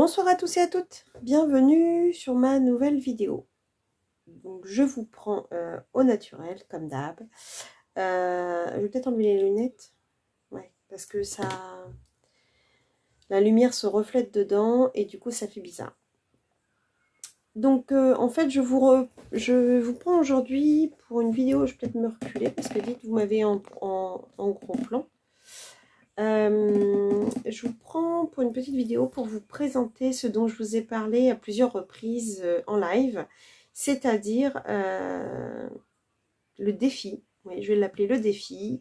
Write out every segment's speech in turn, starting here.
Bonsoir à tous et à toutes, bienvenue sur ma nouvelle vidéo. Donc je vous prends au naturel comme d'hab. Je vais peut-être enlever les lunettes, ouais, parce que ça, la lumière se reflète dedans et du coup ça fait bizarre. Donc en fait je vous prends aujourd'hui pour une vidéo, je vais peut-être me reculer parce que dites vous m'avez en gros plan. Je vous prends pour une petite vidéo pour vous présenter ce dont je vous ai parlé à plusieurs reprises en live, c'est-à-dire le défi, oui, je vais l'appeler le défi,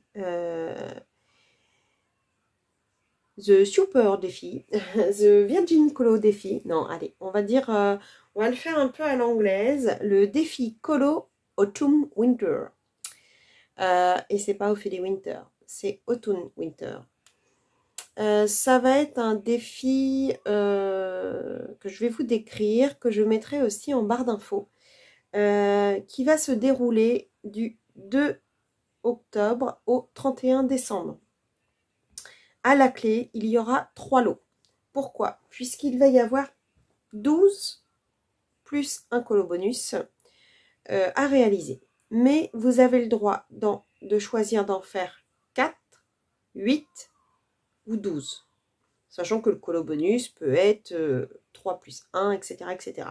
The Super défi, The Virgin Colo défi, non allez, on va dire, on va le faire un peu à l'anglaise, le défi Colo Autumn Winter, et c'est pas Ophélie Winter, c'est Autumn Winter. Ça va être un défi que je vais vous décrire, que je mettrai aussi en barre d'infos, qui va se dérouler du 2 octobre au 31 décembre. À la clé, il y aura 3 lots. Pourquoi? Puisqu'il va y avoir 12 plus un colo bonus à réaliser. Mais vous avez le droit de choisir d'en faire 4, 8 ou 12. Sachant que le colo bonus peut être 3 plus 1, etc., etc.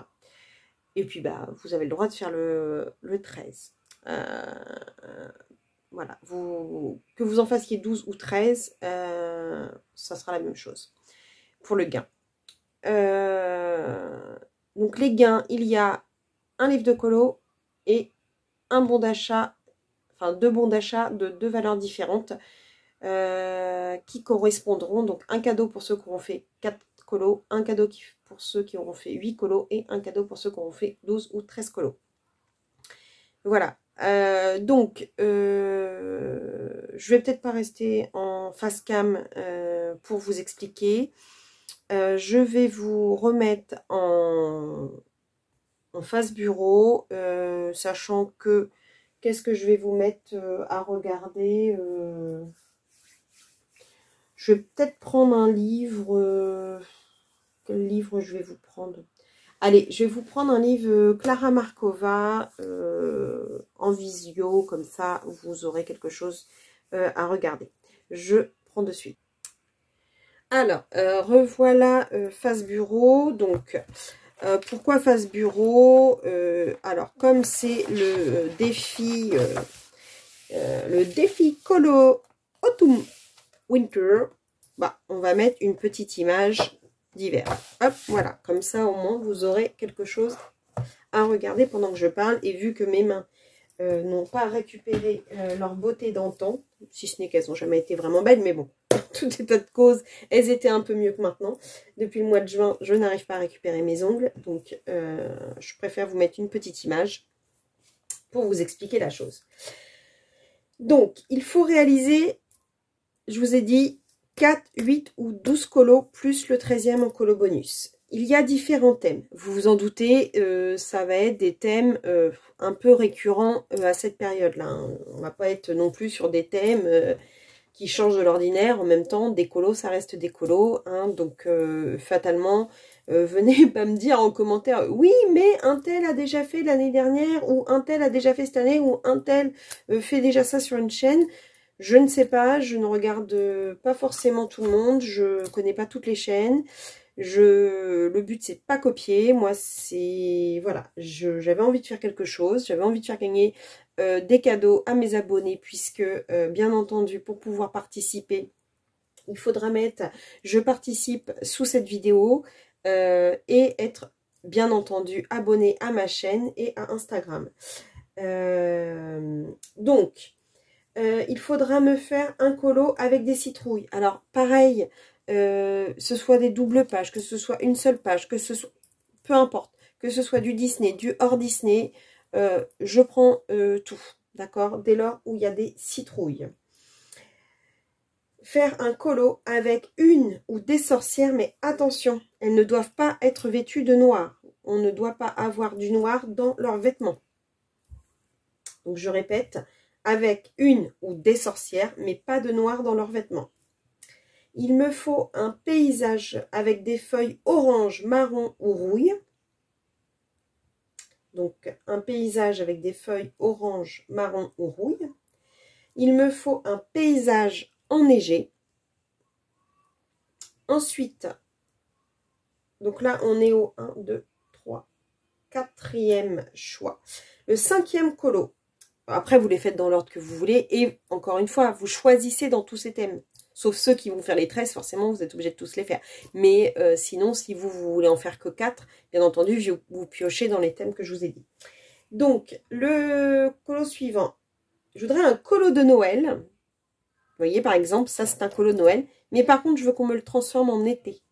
Et puis, bah, vous avez le droit de faire le 13. Voilà. Que vous en fassiez 12 ou 13, ça sera la même chose pour le gain. Donc, les gains, il y a un livre de colo et un bon d'achat, enfin 2 bons d'achat de 2 valeurs différentes. Qui correspondront, donc un cadeau pour ceux qui auront fait 4 colos, un cadeau pour ceux qui auront fait 8 colos et un cadeau pour ceux qui auront fait 12 ou 13 colos. Voilà, donc je vais peut-être pas rester en face cam pour vous expliquer. Je vais vous remettre en face bureau, sachant que qu'est-ce que je vais vous mettre à regarder. Je vais peut-être prendre un livre. Quel livre je vais vous prendre? Allez, je vais vous prendre un livre Clara Markova en visio, comme ça vous aurez quelque chose à regarder. Je prends de suite. Alors, revoilà face bureau. Donc, pourquoi face bureau? Alors, comme c'est le défi Colo Autumn Winter, bah, on va mettre une petite image d'hiver. Hop, voilà, comme ça au moins vous aurez quelque chose à regarder pendant que je parle. Et vu que mes mains n'ont pas récupéré leur beauté d'antan, si ce n'est qu'elles n'ont jamais été vraiment belles, mais bon, tout état de cause, elles étaient un peu mieux que maintenant. Depuis le mois de juin, je n'arrive pas à récupérer mes ongles, donc je préfère vous mettre une petite image pour vous expliquer la chose. Donc, il faut réaliser, je vous ai dit, 4, 8 ou 12 colos plus le 13e en colo bonus. Il y a différents thèmes. Vous vous en doutez, ça va être des thèmes un peu récurrents à cette période-là. Hein. On ne va pas être non plus sur des thèmes qui changent de l'ordinaire. En même temps, des colos, ça reste des colos. Hein. Donc, fatalement, venez pas me dire en commentaire, oui, mais un tel a déjà fait l'année dernière, ou un tel a déjà fait cette année, ou un tel fait déjà ça sur une chaîne. Je ne sais pas, je ne regarde pas forcément tout le monde, je connais pas toutes les chaînes. Le but, c'est pas copier. Moi, c'est... Voilà, j'avais envie de faire quelque chose. J'avais envie de faire gagner des cadeaux à mes abonnés, puisque, bien entendu, pour pouvoir participer, il faudra mettre « Je participe » sous cette vidéo et être, bien entendu, abonné à ma chaîne et à Instagram. Donc... il faudra me faire un colo avec des citrouilles. Alors, pareil, ce soit des doubles pages, que ce soit une seule page, que ce soit... Peu importe, que ce soit du Disney, du hors Disney, je prends tout, d'accord? Dès lors où il y a des citrouilles. Faire un colo avec une ou des sorcières, mais attention, elles ne doivent pas être vêtues de noir. On ne doit pas avoir du noir dans leurs vêtements. Donc, je répète... avec une ou des sorcières, mais pas de noir dans leurs vêtements. Il me faut un paysage avec des feuilles orange, marron ou rouille. Donc, un paysage avec des feuilles orange, marron ou rouille. Il me faut un paysage enneigé. Ensuite, donc là, on est au 1, 2, 3, 4e choix. Le 5e colo. Après, vous les faites dans l'ordre que vous voulez. Et encore une fois, vous choisissez dans tous ces thèmes. Sauf ceux qui vont faire les tresses, forcément, vous êtes obligé de tous les faire. Mais sinon, si vous voulez en faire que 4, bien entendu, vous piochez dans les thèmes que je vous ai dit. Donc, le colo suivant. Je voudrais un colo de Noël. Vous voyez, par exemple, ça, c'est un colo de Noël. Mais par contre, je veux qu'on me le transforme en été.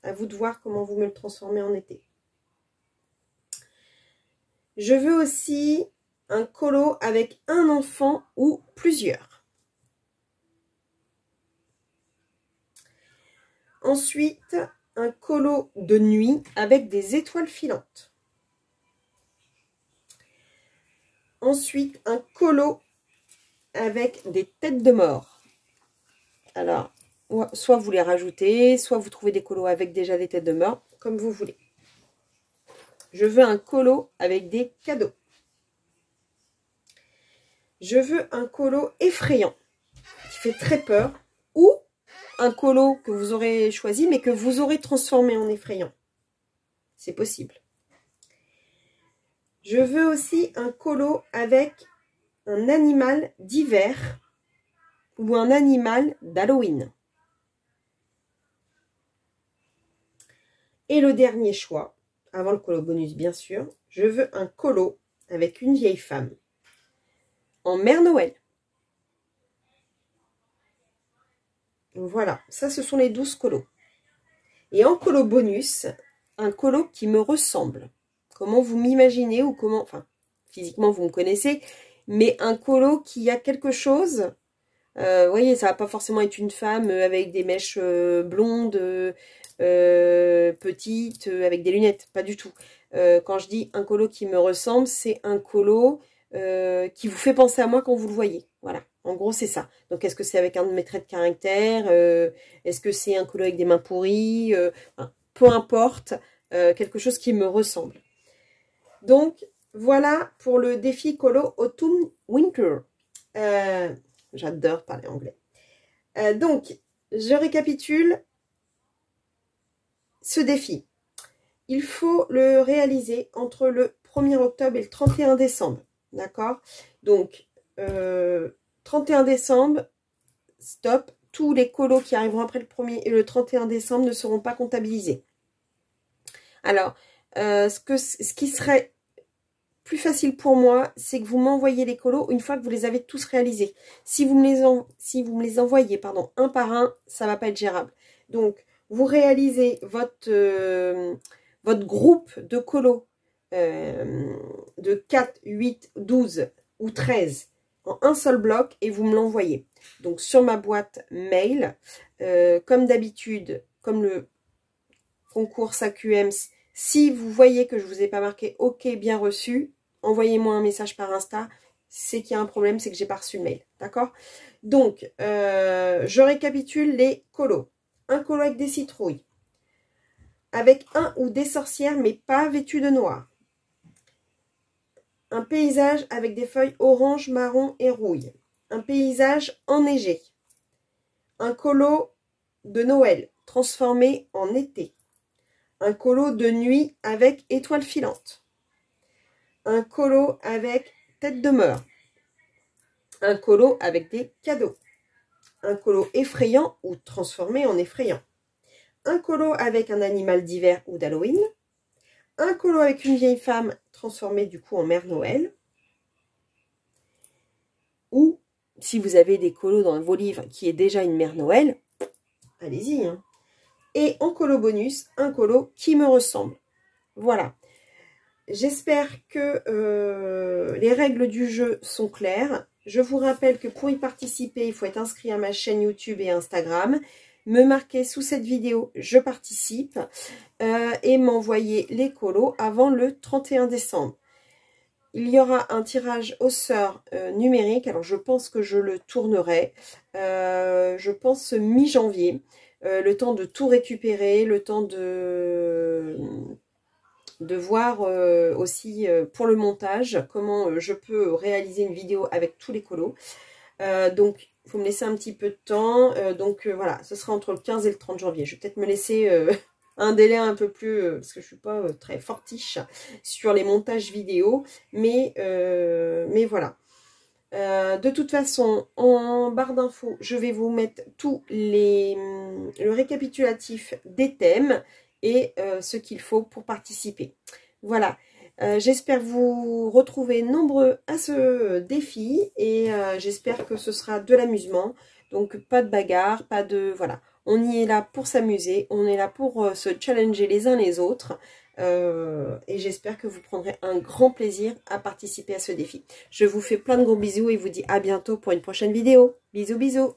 À vous de voir comment vous me le transformez en été. Je veux aussi un colo avec un enfant ou plusieurs. Ensuite, un colo de nuit avec des étoiles filantes. Ensuite, un colo avec des têtes de mort. Alors, soit vous les rajoutez, soit vous trouvez des colos avec déjà des têtes de mort, comme vous voulez. Je veux un colo avec des cadeaux. Je veux un colo effrayant, qui fait très peur, ou un colo que vous aurez choisi, mais que vous aurez transformé en effrayant. C'est possible. Je veux aussi un colo avec un animal d'hiver ou un animal d'Halloween. Et le dernier choix, avant le colo bonus bien sûr, je veux un colo avec une vieille femme en Mère Noël. Voilà, ça ce sont les 12 colos. Et en colo bonus, un colo qui me ressemble. Comment vous m'imaginez ou comment... Enfin, physiquement vous me connaissez, mais un colo qui a quelque chose... vous voyez, ça va pas forcément être une femme avec des mèches blondes, petites, avec des lunettes, pas du tout. Quand je dis un colo qui me ressemble, c'est un colo qui vous fait penser à moi quand vous le voyez. Voilà, en gros c'est ça. Donc est-ce que c'est avec un de mes traits de caractère, est-ce que c'est un colo avec des mains pourries, enfin, peu importe, quelque chose qui me ressemble. Donc voilà pour le défi colo Autumn Winter. J'adore parler anglais. Donc, je récapitule ce défi. Il faut le réaliser entre le 1er octobre et le 31 décembre. D'accord? Donc, 31 décembre, stop. Tous les colos qui arriveront après le 1er et le 31 décembre ne seront pas comptabilisés. Alors, ce qui serait plus facile pour moi, c'est que vous m'envoyez les colos une fois que vous les avez tous réalisés. Si vous me les envoyez un par un, ça ne va pas être gérable. Donc, vous réalisez votre groupe de colos de 4, 8, 12 ou 13 en un seul bloc et vous me l'envoyez. Donc, sur ma boîte mail, comme d'habitude, comme le concours SAQM, si vous voyez que je ne vous ai pas marqué OK, bien reçu, envoyez-moi un message par Insta, c'est qu'il y a un problème, c'est que j'ai pas reçu le mail, d'accord? Donc, je récapitule les colos. Un colo avec des citrouilles, avec un ou des sorcières, mais pas vêtues de noir. Un paysage avec des feuilles orange, marron et rouille. Un paysage enneigé. Un colo de Noël, transformé en été. Un colo de nuit avec étoiles filantes. Un colo avec tête de mort. Un colo avec des cadeaux. Un colo effrayant ou transformé en effrayant. Un colo avec un animal d'hiver ou d'Halloween. Un colo avec une vieille femme transformée du coup en Mère Noël. Ou, si vous avez des colos dans vos livres qui est déjà une Mère Noël, allez-y. Hein. Et en colo bonus, un colo qui me ressemble. Voilà. J'espère que les règles du jeu sont claires. Je vous rappelle que pour y participer, il faut être inscrit à ma chaîne YouTube et Instagram. Me marquer sous cette vidéo, je participe. Et m'envoyer les colos avant le 31 décembre. Il y aura un tirage au sort numérique. Alors, je pense que je le tournerai. Je pense mi-janvier. Le temps de tout récupérer, le temps de voir aussi pour le montage comment je peux réaliser une vidéo avec tous les colos. Donc, il faut me laisser un petit peu de temps. Voilà, ce sera entre le 15 et le 30 janvier. Je vais peut-être me laisser un délai un peu plus, parce que je ne suis pas très fortiche sur les montages vidéo. Mais voilà. De toute façon, en barre d'infos, je vais vous mettre le récapitulatif des thèmes et ce qu'il faut pour participer. Voilà. J'espère vous retrouver nombreux à ce défi et j'espère que ce sera de l'amusement. Donc pas de bagarre, pas de... Voilà, on y est là pour s'amuser, on est là pour se challenger les uns les autres. Et j'espère que vous prendrez un grand plaisir à participer à ce défi. Je vous fais plein de gros bisous et vous dis à bientôt pour une prochaine vidéo. Bisous bisous.